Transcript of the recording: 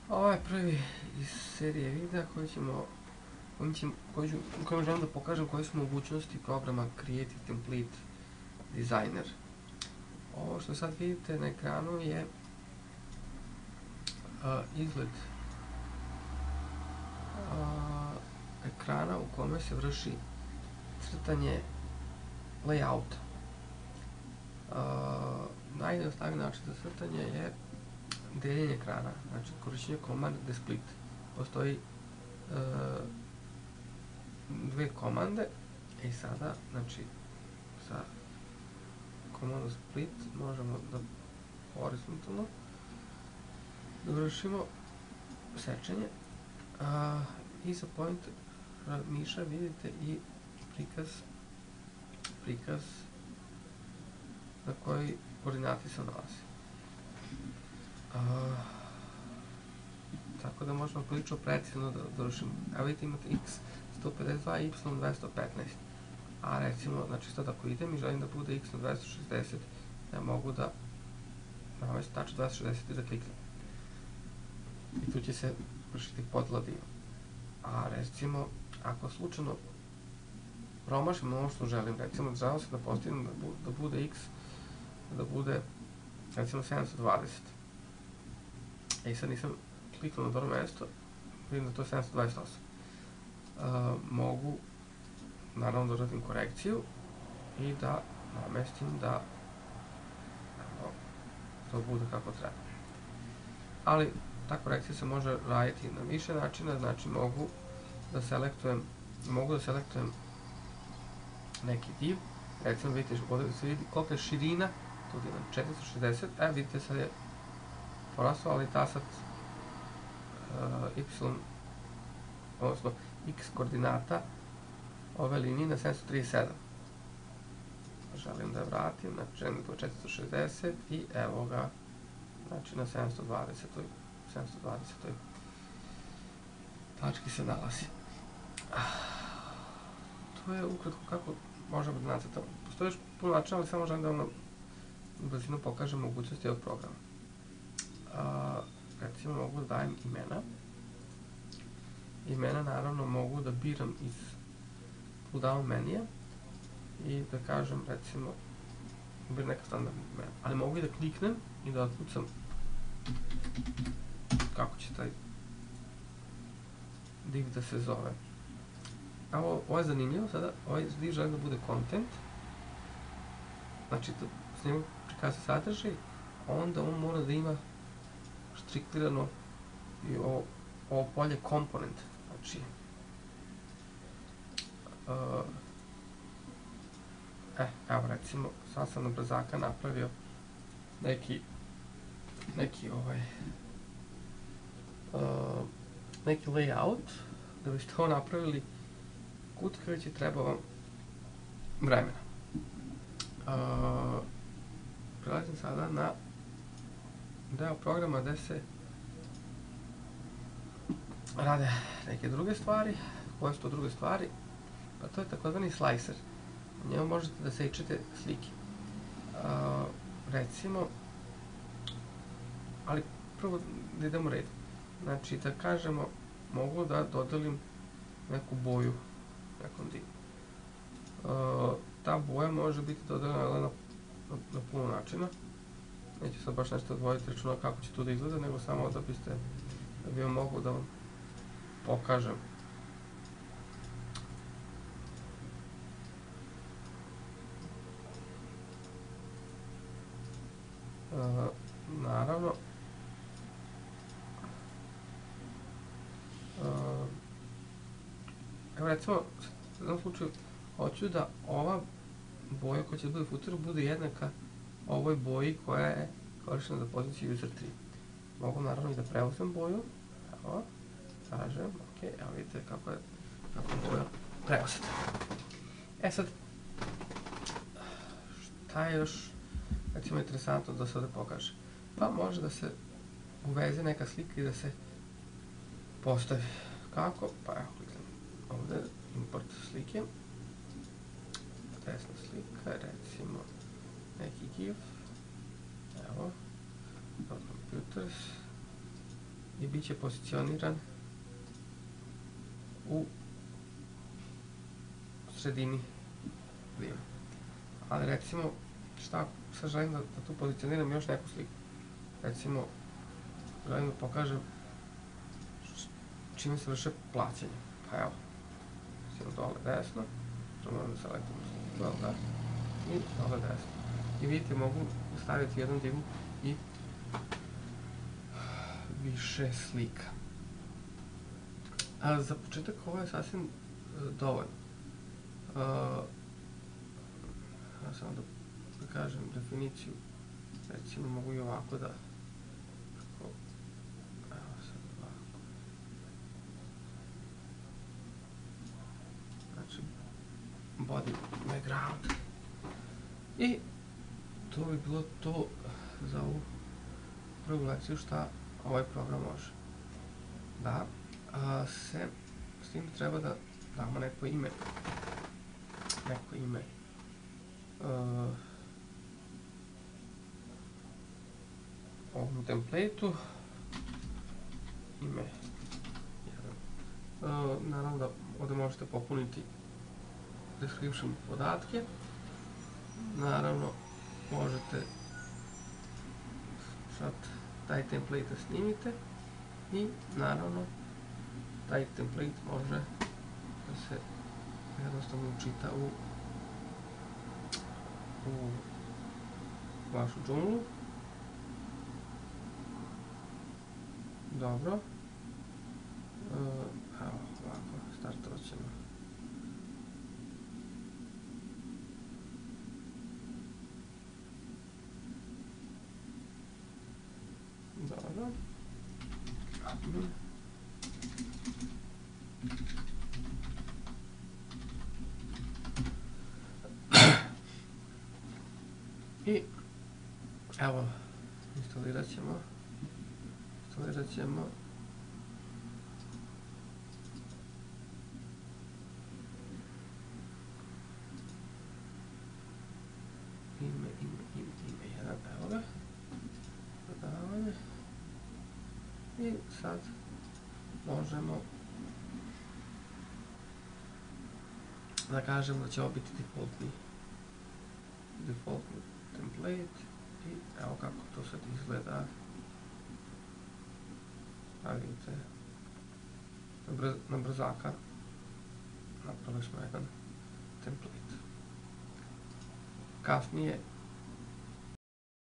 Ovo je prvi iz serije videa u kojem želim da pokažem koje su mogućnosti programa Creative Template Designer. Ovo što sad vidite na ekranu je izgled ekrana u kome se vrši crtanje layouta. Najjednostavniji način za crtanje je deljenje ekrana, znači korišćenje komande split. Postoji dve komande i sada, znači, sa komandom split možemo da horizontalno dovršimo sečenje i za point miša vidite i prikaz na koji koordinati se nalazi. Tako da možemo prilično precizno da dovršimo. Evo vidite imate x152 i y215. A recimo, znači sad ako idem i želim da bude x na 260, ja mogu da na mesto tačno 260 i da kliknem. I tu će se vršiti podladio. A recimo, ako slučajno promašim ono što želim, recimo želim se da postignem da bude x, da bude recimo 720. I sad nisam kliknuo na dobro mesto, vidim da to je 728. Mogu naravno da uradim korekciju i da namestim da to bude kako treba. Ali ta korekcija se može raditi na više načina, znači mogu da selektujem neki div, recimo vidite ovdje se vidi kolika je širina, tu je 460, vidite sad je porastao, ali ta sad odnosno x koordinata ove linije na 737. Želim da je vratim, znači želim da je 460 i evo ga, znači na 720. tački se nalazi. To je ukratko kako možemo da nacrtamo. Postoji još puno načina, ali samo želim da vam na brzinu pokažem mogućnosti ovog programa. Recimo mogu da dajem imena. Imena naravno mogu da biram iz pull-down menija i da kažem recimo biram neka standardna imena, ali mogu i da kliknem i da otkucam kako će taj div da se zove. Ovo je zanimljivo sada, ovaj div želim da bude content, znači da s njim prikaže sadržaj, onda on mora da ima štриклирано i ovo polje komponent, znači evo recimo sad sam na brzaka napravio neki layout, da biste ovo napravili kutkajući treba vam vremena. Prelazim sada na deo programa gde se rade neke druge stvari. Koje su to druge stvari? Pa to je takozvani slicer. U njemu možete da sečete slike. Recimo, ali prvo da idemo redom. Znači da kažemo, mogu da dodelim neku boju nekom divu. Ta boja može biti dodeljena na puno načina. Neću sad baš nešto odvojiti računa kako će tu da izgleda, nego samo da bi vam mogu da vam pokažem. Naravno, evo recimo, u jednom slučaju, hoću da ova boja koja će da bude u footeru bude jednaka ovoj boji koja je korištena za poziciju user 3. Mogu naravno i da preuzmem boju, evo, kažem, ok, evo vidite kako je boja preuzeta. Sad, šta je još, recimo, interesantno da se ovde pokaže? Pa može da se uveze neka slika i da se postavi. Kako? Pa evo, kliknem ovde, import slike, desna slika, recimo, neki GIF, evo, computers, i bit će pozicioniran u sredini diva. Ali recimo, šta sad želim da tu pozicioniram još neku sliku. Recimo, želim da pokažem čime se vrše plaćanje. Pa evo, recimo dole desno, moram da selektujem sliku, dole da, i dole desno. I vidite, mogu staviti u jednom divu i više slika. A za početak ovo je sasvim dovoljno. Samo da kažem definiciju, recimo mogu i ovako da, evo sad ovako, znači body background, i to bi bilo to za ovu prvu lekciju šta ovaj program može. Da, s tim treba da damo neko ime, ovom templateu, ime 1. Naravno da ovdje možete popuniti description podatke, naravno možete sad taj template da snimite i naravno taj template može da se jednostavno učita u vašu džunglu. Dobro. Evo ovako, startovat ćemo. Dobro. I evo, instalirat ćemo ime 1, evo ga, dodavanje, i sad možemo da kažemo da će ovo biti defaultni template, i evo kako to sad izgleda. Vidite, na brzaka napravili smo jedan template. Kasnije